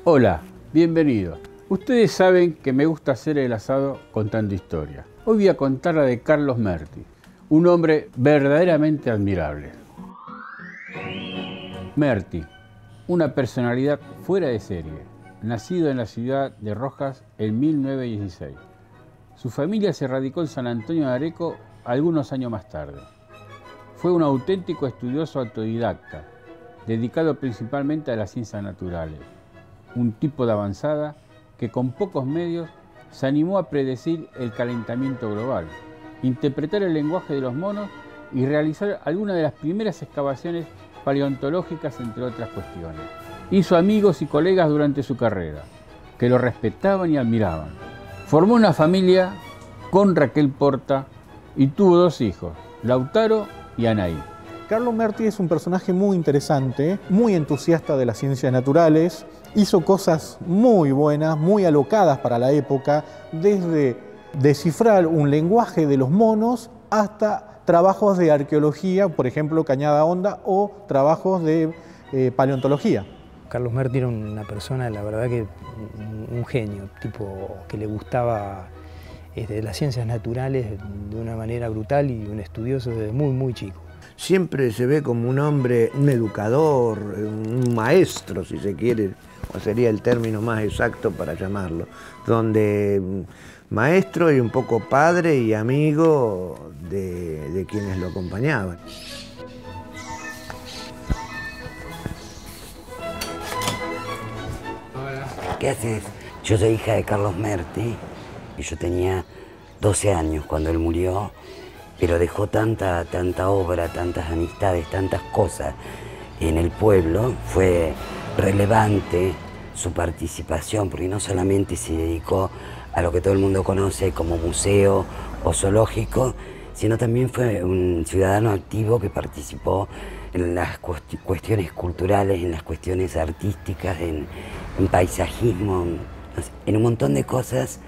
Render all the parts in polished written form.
Hola, bienvenidos. Ustedes saben que me gusta hacer el asado contando historias. Hoy voy a contar la de Carlos Merti, un hombre verdaderamente admirable. Merti, una personalidad fuera de serie, nacido en la ciudad de Rojas en 1916. Su familia se radicó en San Antonio de Areco algunos años más tarde. Fue un auténtico estudioso autodidacta, dedicado principalmente a las ciencias naturales. Un tipo de avanzada que con pocos medios se animó a predecir el calentamiento global, interpretar el lenguaje de los monos y realizar algunas de las primeras excavaciones paleontológicas, entre otras cuestiones. Hizo amigos y colegas durante su carrera, que lo respetaban y admiraban. Formó una familia con Raquel Porta y tuvo 2 hijos, Lautaro y Anaí. Carlos Merti es un personaje muy interesante, muy entusiasta de las ciencias naturales, hizo cosas muy buenas, muy alocadas para la época, desde descifrar un lenguaje de los monos hasta trabajos de arqueología, por ejemplo Cañada Honda, o trabajos de paleontología. Carlos Merti era una persona, la verdad que un genio, tipo que le gustaba las ciencias naturales de una manera brutal y un estudioso desde muy chico. Siempre se ve como un hombre, un educador, un maestro, si se quiere, o sería el término más exacto para llamarlo, donde maestro y un poco padre y amigo de quienes lo acompañaban. ¿Qué haces? Yo soy hija de Carlos Merti y yo tenía 12 años cuando él murió. Pero dejó tanta obra, tantas amistades, tantas cosas en el pueblo. Fue relevante su participación, porque no solamente se dedicó a lo que todo el mundo conoce como museo o zoológico, sino también fue un ciudadano activo que participó en las cuestiones culturales, en las cuestiones artísticas, en paisajismo, en un montón de cosas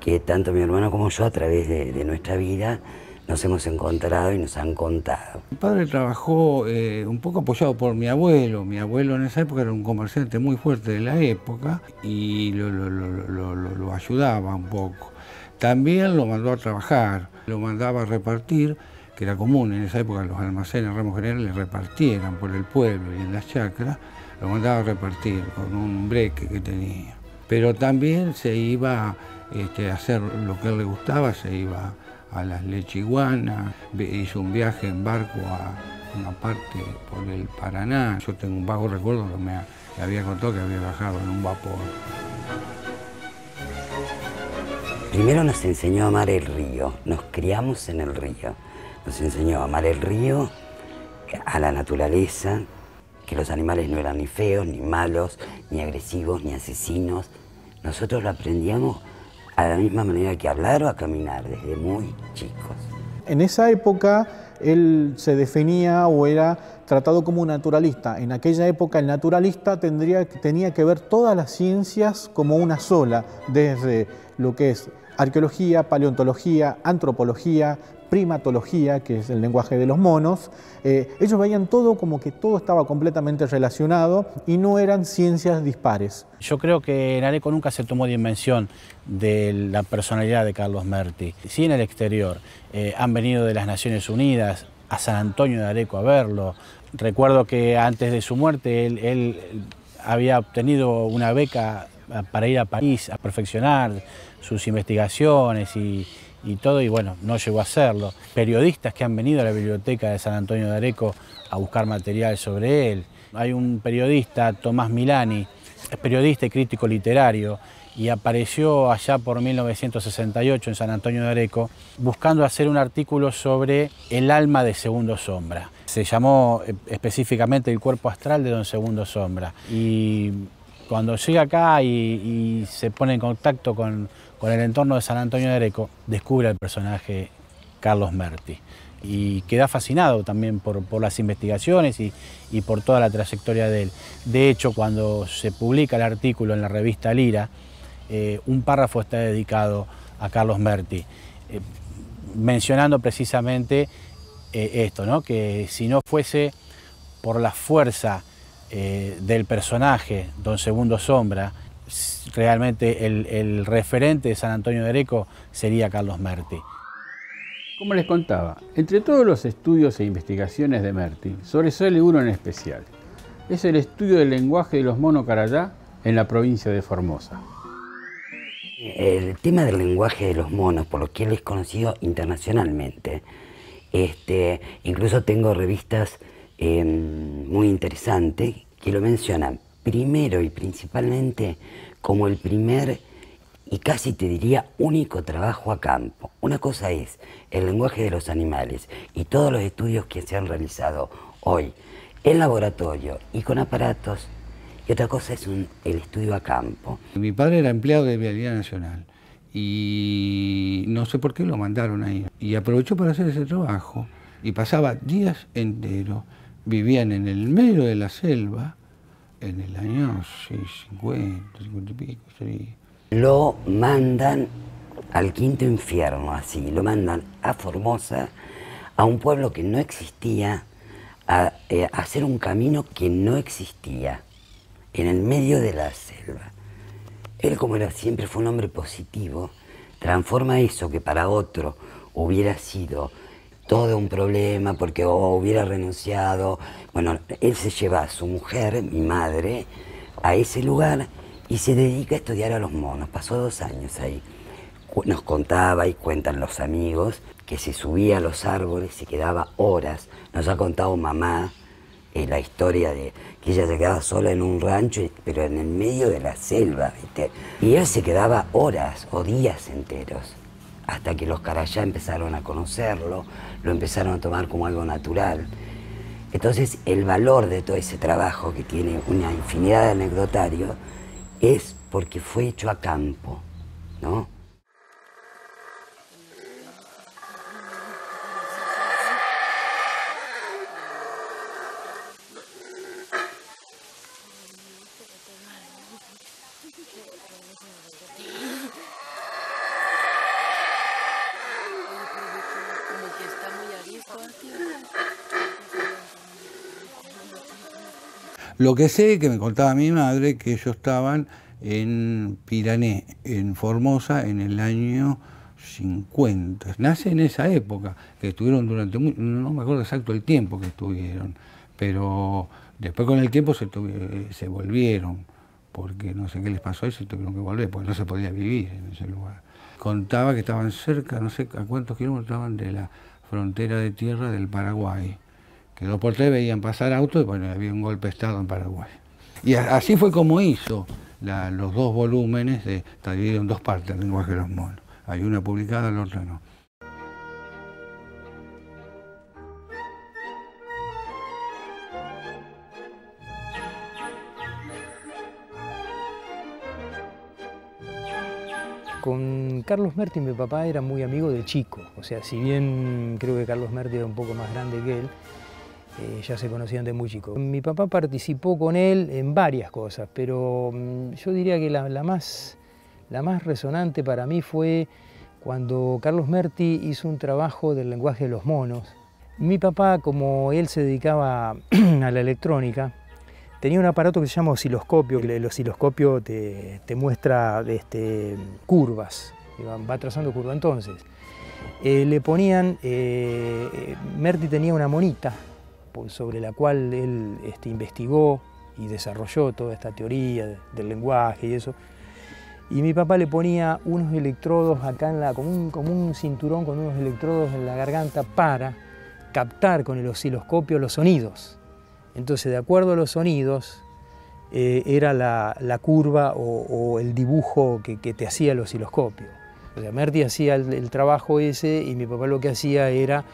que tanto mi hermano como yo, a través de nuestra vida, nos hemos encontrado y nos han contado. Mi padre trabajó un poco apoyado por mi abuelo. Mi abuelo en esa época era un comerciante muy fuerte de la época y lo ayudaba un poco. También lo mandó a trabajar, lo mandaba a repartir, que era común en esa época los almacenes Ramos Generales repartieran por el pueblo y en las chacras, lo mandaba a repartir con un breque que tenía. Pero también se iba a hacer lo que a él le gustaba, se iba a las Lechiguanas, hizo un viaje en barco a una parte por el Paraná. Yo tengo un vago recuerdo que me había contado que había bajado en un vapor. Primero nos enseñó a amar el río, nos criamos en el río. Nos enseñó a amar el río, a la naturaleza, que los animales no eran ni feos, ni malos, ni agresivos, ni asesinos. Nosotros lo aprendíamos a la misma manera que hablar o a caminar, desde muy chicos. En esa época él se definía o era tratado como un naturalista. En aquella época el naturalista tenía que ver todas las ciencias como una sola, desde lo que es arqueología, paleontología, antropología, primatología, que es el lenguaje de los monos. Ellos veían todo como que todo estaba completamente relacionado y no eran ciencias dispares. Yo creo que en Areco nunca se tomó dimensión de la personalidad de Carlos Merti. Sí, en el exterior han venido de las Naciones Unidas a San Antonio de Areco a verlo. Recuerdo que antes de su muerte él había obtenido una beca para ir a París a perfeccionar sus investigaciones y todo, y bueno, no llegó a hacerlo. Periodistas que han venido a la biblioteca de San Antonio de Areco a buscar material sobre él. Hay un periodista, Tomás Milani, es periodista y crítico literario, y apareció allá por 1968 en San Antonio de Areco buscando hacer un artículo sobre el alma de Segundo Sombra. Se llamó específicamente El cuerpo astral de don Segundo Sombra. Y cuando llega acá y se pone en contacto con el entorno de San Antonio de Areco, descubre al personaje Carlos Merti y queda fascinado también por las investigaciones y por toda la trayectoria de él. De hecho, cuando se publica el artículo en la revista Lira, un párrafo está dedicado a Carlos Merti, mencionando precisamente esto, ¿no? Que si no fuese por la fuerza del personaje Don Segundo Sombra, realmente el referente de San Antonio de Areco sería Carlos Merti. Como les contaba, entre todos los estudios e investigaciones de Merti, sobresale uno en especial. Es el estudio del lenguaje de los monos carayá en la provincia de Formosa. El tema del lenguaje de los monos, por lo que él es conocido internacionalmente, incluso tengo revistas muy interesantes que lo mencionan primero y principalmente como el primer y casi te diría único trabajo a campo. Una cosa es el lenguaje de los animales y todos los estudios que se han realizado hoy en laboratorio y con aparatos, y otra cosa es el estudio a campo. Mi padre era empleado de Vialidad Nacional y no sé por qué lo mandaron ahí. Y aprovechó para hacer ese trabajo y pasaba días enteros. Vivían en el medio de la selva en el año 50, 50 y pico. Sería. Lo mandan al quinto infierno, así, lo mandan a Formosa, a un pueblo que no existía, a hacer un camino que no existía, en el medio de la selva. Él, como era siempre fue un hombre positivo, transforma eso que para otro hubiera sido todo un problema porque hubiera renunciado. Bueno, él se lleva a su mujer, mi madre, a ese lugar y se dedica a estudiar a los monos. Pasó 2 años ahí. Nos contaba y cuentan los amigos que se subía a los árboles y quedaba horas. Nos ha contado mamá la historia de que ella se quedaba sola en un rancho, pero en el medio de la selva, ¿viste? Y él se quedaba horas o días enteros, hasta que los carayá empezaron a conocerlo, lo empezaron a tomar como algo natural. Entonces, el valor de todo ese trabajo, que tiene una infinidad de anecdotarios, es porque fue hecho a campo, ¿no? Lo que sé, que me contaba mi madre, que ellos estaban en Pirané, en Formosa, en el año 50. Nace en esa época, que estuvieron durante, no me acuerdo exacto el tiempo que estuvieron, pero después con el tiempo se volvieron, porque no sé qué les pasó y se tuvieron que volver, porque no se podía vivir en ese lugar. Contaba que estaban cerca, no sé a cuántos kilómetros estaban de la frontera de tierra del Paraguay, que 2 por 3 veían pasar autos y bueno, había un golpe de Estado en Paraguay. Y así fue como hizo los 2 volúmenes, está dividido en 2 partes el lenguaje de los monos. Hay una publicada, la otra no. Con Carlos Merti, mi papá era muy amigo de chico, o sea, si bien creo que Carlos Merti era un poco más grande que él, ya se conocían de muy chico. Mi papá participó con él en varias cosas, pero yo diría que la más resonante para mí fue cuando Carlos Merti hizo un trabajo del lenguaje de los monos. Mi papá, como él se dedicaba a la electrónica, tenía un aparato que se llama osciloscopio, que el osciloscopio te muestra curvas, va trazando curvas. Entonces, le ponían, Merti tenía una monita sobre la cual él investigó y desarrolló toda esta teoría del lenguaje y eso. Y mi papá le ponía unos electrodos acá, como un cinturón con unos electrodos en la garganta para captar con el osciloscopio los sonidos. Entonces, de acuerdo a los sonidos, era la curva o el dibujo que te hacía el osciloscopio. O sea, Merti hacía el trabajo ese y mi papá lo que hacía era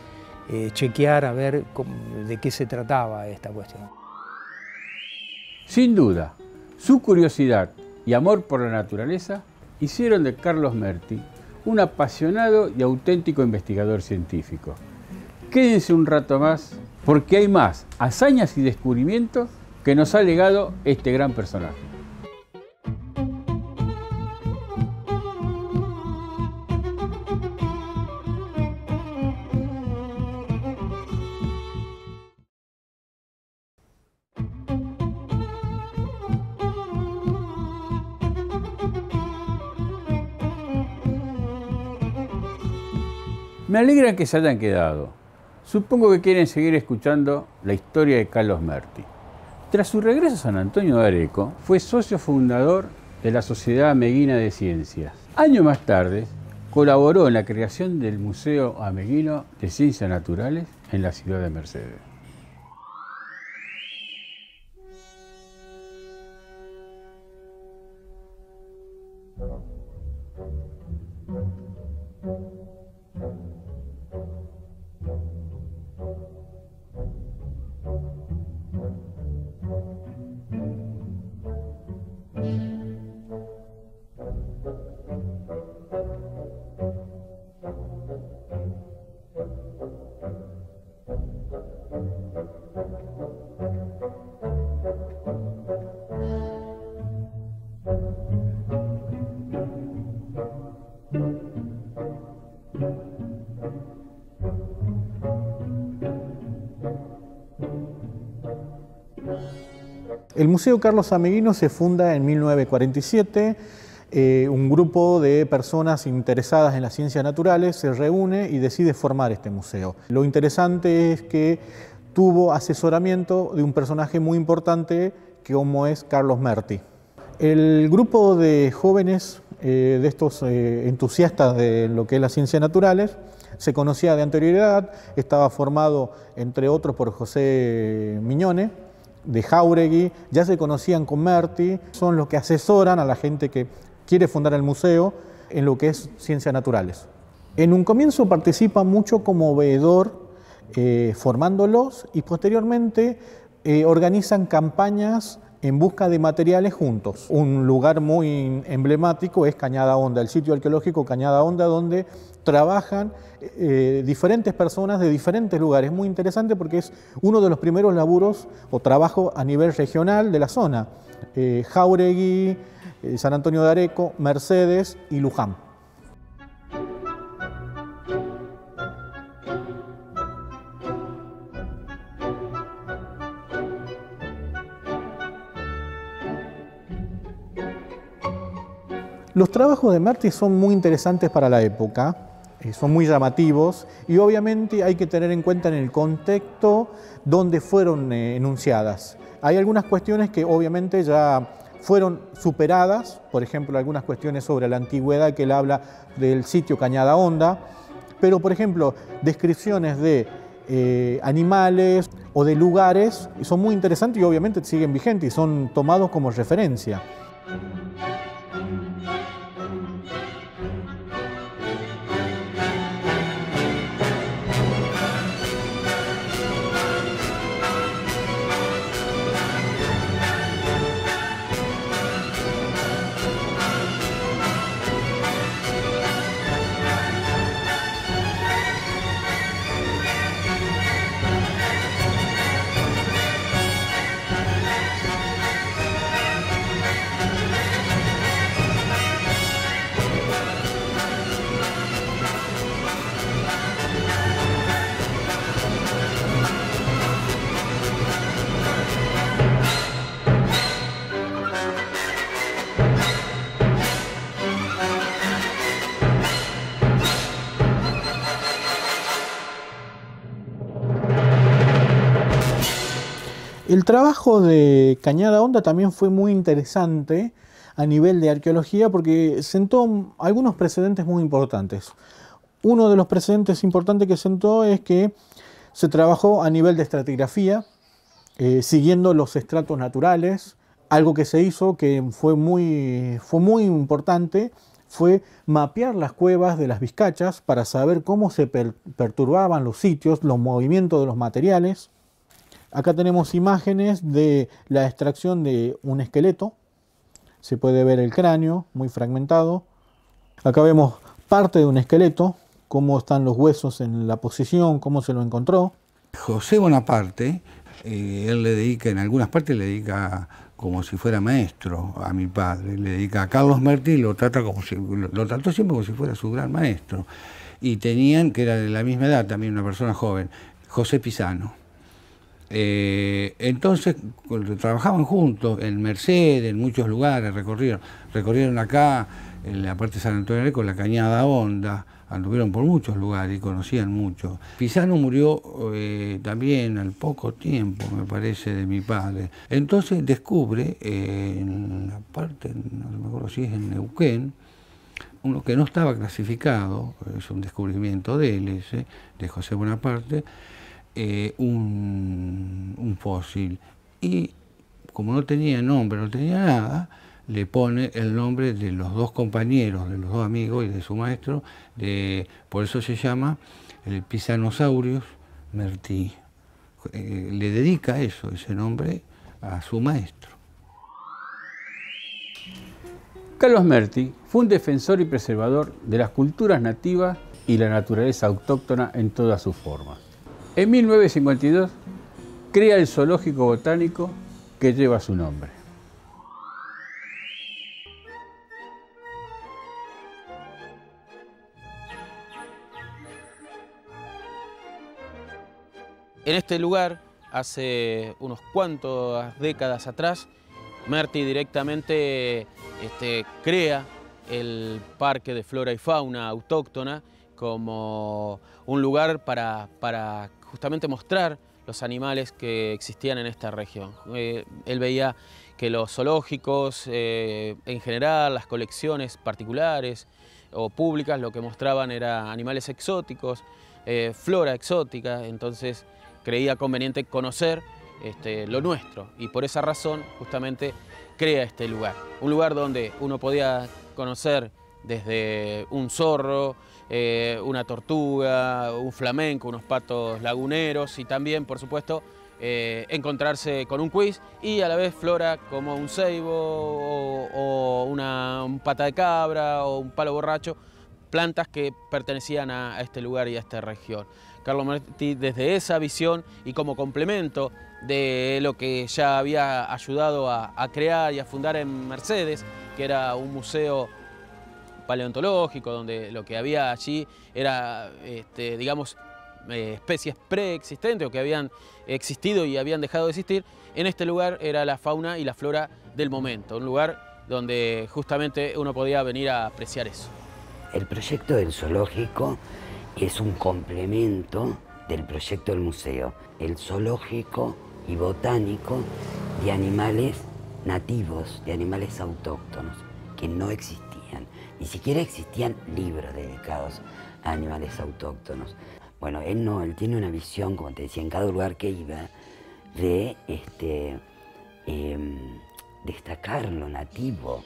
chequear a ver de qué se trataba esta cuestión. Sin duda, su curiosidad y amor por la naturaleza hicieron de Carlos Merti un apasionado y auténtico investigador científico. Quédense un rato más, porque hay más hazañas y descubrimientos que nos ha legado este gran personaje. Me alegra que se hayan quedado. Supongo que quieren seguir escuchando la historia de Carlos Merti. Tras su regreso a San Antonio de Areco, fue socio fundador de la Sociedad Ameguina de Ciencias. Años más tarde, colaboró en la creación del Museo Ameguino de Ciencias Naturales en la ciudad de Mercedes. El Museo Carlos Ameguino se funda en 1947. Un grupo de personas interesadas en las ciencias naturales se reúne y decide formar este museo. Lo interesante es que tuvo asesoramiento de un personaje muy importante como es Carlos Merti. El grupo de jóvenes, de estos entusiastas de lo que es las ciencias naturales, se conocía de anterioridad, estaba formado entre otros por José Miñone, de Jáuregui, ya se conocían con Merti, son los que asesoran a la gente que quiere fundar el museo en lo que es ciencias naturales. En un comienzo participa mucho como veedor, formándolos, y posteriormente organizan campañas en busca de materiales juntos. Un lugar muy emblemático es Cañada Honda, el sitio arqueológico Cañada Honda, donde trabajan diferentes personas de diferentes lugares. Muy interesante porque es uno de los primeros laburos o trabajos a nivel regional de la zona. Jáuregui, San Antonio de Areco, Mercedes y Luján. Los trabajos de Merti son muy interesantes para la época, son muy llamativos y obviamente hay que tener en cuenta en el contexto donde fueron enunciadas. Hay algunas cuestiones que obviamente ya fueron superadas, por ejemplo algunas cuestiones sobre la antigüedad que él habla del sitio Cañada Honda, pero por ejemplo descripciones de animales o de lugares son muy interesantes y obviamente siguen vigentes y son tomados como referencia. El trabajo de Cañada Honda también fue muy interesante a nivel de arqueología porque sentó algunos precedentes muy importantes. Uno de los precedentes importantes que sentó es que se trabajó a nivel de estratigrafía, siguiendo los estratos naturales. Algo que se hizo que fue muy importante fue mapear las cuevas de las Vizcachas para saber cómo se perturbaban los sitios, los movimientos de los materiales. Acá tenemos imágenes de la extracción de un esqueleto. Se puede ver el cráneo muy fragmentado. Acá vemos parte de un esqueleto, cómo están los huesos en la posición, cómo se lo encontró. José Bonaparte, él le dedica, en algunas partes le dedica como si fuera maestro a mi padre, le dedica a Carlos Merti, lo trató siempre como si fuera su gran maestro. Y tenían, que era de la misma edad también, una persona joven, José Pisano. Entonces trabajaban juntos en Mercedes, en muchos lugares, recorrieron acá en la parte de San Antonio de Areco, la Cañada Honda, anduvieron por muchos lugares y conocían mucho. Pisano murió también al poco tiempo, me parece, de mi padre. Entonces descubre en la parte, no me acuerdo si es en Neuquén, uno que no estaba clasificado, es un descubrimiento de él ese, de José Bonaparte, un fósil. Y como no tenía nombre, no tenía nada, le pone el nombre de los dos compañeros, de los dos amigos y de su maestro, por eso se llama el Pisanosaurus Mertí. Le dedica eso, ese nombre, a su maestro. Carlos Mertí fue un defensor y preservador de las culturas nativas y la naturaleza autóctona en todas sus formas. En 1952 crea el zoológico botánico que lleva su nombre. En este lugar, hace unos cuantas décadas atrás, Mertí directamente crea el Parque de Flora y Fauna Autóctona como un lugar para justamente mostrar los animales que existían en esta región. Él veía que los zoológicos, en general, las colecciones particulares o públicas, lo que mostraban era animales exóticos, flora exótica, entonces creía conveniente conocer lo nuestro y por esa razón justamente crea este lugar. Un lugar donde uno podía conocer desde un zorro, una tortuga, un flamenco, unos patos laguneros y también, por supuesto, encontrarse con un cuis y a la vez flora como un ceibo o un pata de cabra o un palo borracho, plantas que pertenecían a este lugar y a esta región. Carlos Mertí, desde esa visión y como complemento de lo que ya había ayudado a crear y a fundar en Mercedes, que era un museo paleontológico, donde lo que había allí era, digamos, especies preexistentes o que habían existido y habían dejado de existir. En este lugar era la fauna y la flora del momento, un lugar donde justamente uno podía venir a apreciar eso. El proyecto del zoológico es un complemento del proyecto del museo, el zoológico y botánico de animales nativos, de animales autóctonos, que no existían. Ni siquiera existían libros dedicados a animales autóctonos. Bueno, él no, él tiene una visión, como te decía, en cada lugar que iba, de destacar lo nativo.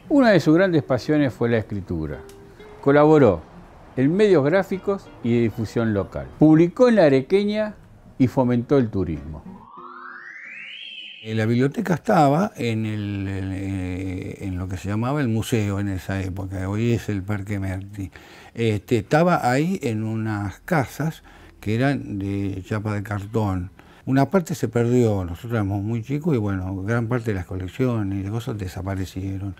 Una de sus grandes pasiones fue la escritura. Colaboró en medios gráficos y de difusión local. Publicó en La Arequeña y fomentó el turismo. La biblioteca estaba en lo que se llamaba el museo en esa época, hoy es el Parque Mertí. Estaba ahí en unas casas que eran de chapa de cartón. Una parte se perdió, nosotros éramos muy chicos y bueno, gran parte de las colecciones y de cosas desaparecieron.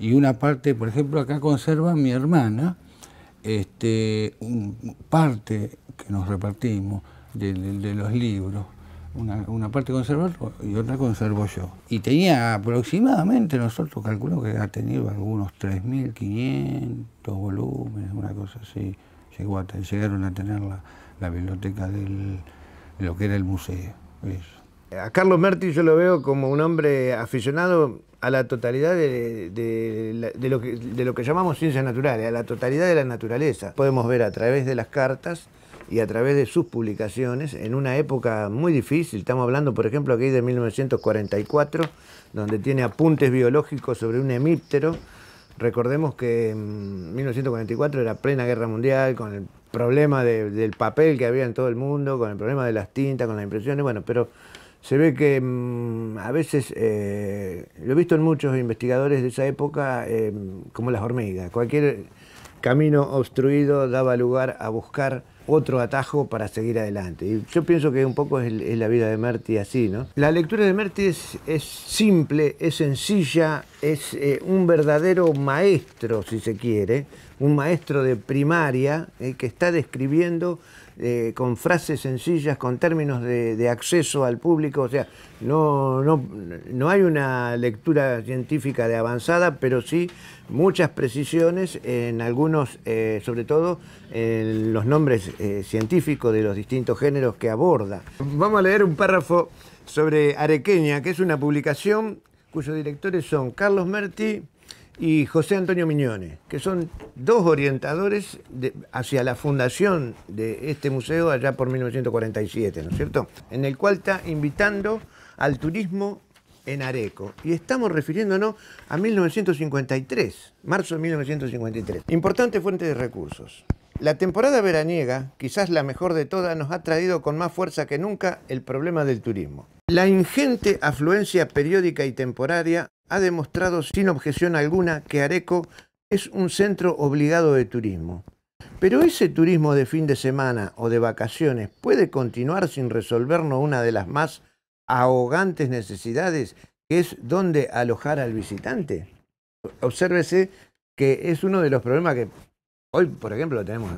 Y una parte, por ejemplo, acá conserva mi hermana, parte que nos repartimos de los libros. Una parte conservo y otra conservo yo. Y tenía aproximadamente, nosotros calculamos que ha tenido algunos 3.500 volúmenes, una cosa así. Llegaron a tener la biblioteca de lo que era el museo. Eso. A Carlos Mertí yo lo veo como un hombre aficionado a la totalidad de lo que llamamos ciencias naturales, a la totalidad de la naturaleza. Podemos ver a través de las cartas y a través de sus publicaciones en una época muy difícil. Estamos hablando, por ejemplo, aquí de 1944, donde tiene apuntes biológicos sobre un hemíptero. Recordemos que en 1944 era plena guerra mundial, con el problema del papel que había en todo el mundo, con el problema de las tintas, con las impresiones, bueno, pero se ve que a veces, lo he visto en muchos investigadores de esa época, como las hormigas. Cualquier camino obstruido daba lugar a buscar otro atajo para seguir adelante. Y yo pienso que un poco es la vida de Mertí así, ¿no? La lectura de Mertí es simple, es sencilla, es un verdadero maestro, si se quiere, un maestro de primaria que está describiendo con frases sencillas, con términos de acceso al público. O sea, no hay una lectura científica de avanzada, pero sí muchas precisiones en algunos, sobre todo en los nombres científicos de los distintos géneros que aborda. Vamos a leer un párrafo sobre Arequeña, que es una publicación cuyos directores son Carlos Merti y José Antonio Miñones, que son dos orientadores hacia la fundación de este museo allá por 1947, ¿no es cierto? En el cual está invitando al turismo en Areco. Y estamos refiriéndonos a 1953, marzo de 1953. Importante fuente de recursos. La temporada veraniega, quizás la mejor de todas, nos ha traído con más fuerza que nunca el problema del turismo. La ingente afluencia periódica y temporaria ha demostrado sin objeción alguna que Areco es un centro obligado de turismo. Pero ese turismo de fin de semana o de vacaciones puede continuar sin resolvernos una de las más ahogantes necesidades, que es dónde alojar al visitante. Obsérvese que es uno de los problemas que hoy, por ejemplo, lo tenemos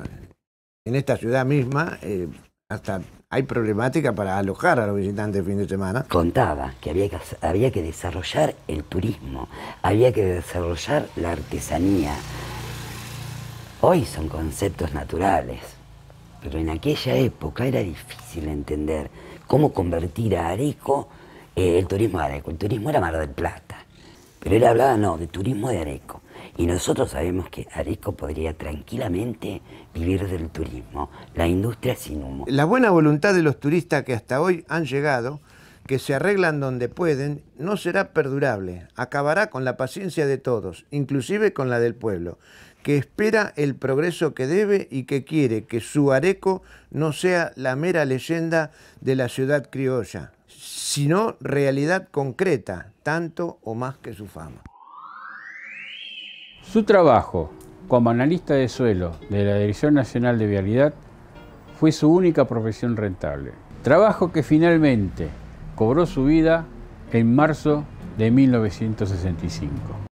en esta ciudad misma. Hasta hay problemática para alojar a los visitantes de fin de semana. Contaba que había que desarrollar el turismo, había que desarrollar la artesanía. Hoy son conceptos naturales, pero en aquella época era difícil entender cómo convertir a Areco, el turismo de Areco. El turismo era Mar del Plata, pero él hablaba de turismo de Areco. Y nosotros sabemos que Areco podría tranquilamente vivir del turismo, la industria sin humo. La buena voluntad de los turistas que hasta hoy han llegado, que se arreglan donde pueden, no será perdurable. Acabará con la paciencia de todos, inclusive con la del pueblo, que espera el progreso que debe y que quiere que su Areco no sea la mera leyenda de la ciudad criolla, sino realidad concreta, tanto o más que su fama. Su trabajo como analista de suelo de la Dirección Nacional de Vialidad fue su única profesión rentable. Trabajo que finalmente cobró su vida en marzo de 1965.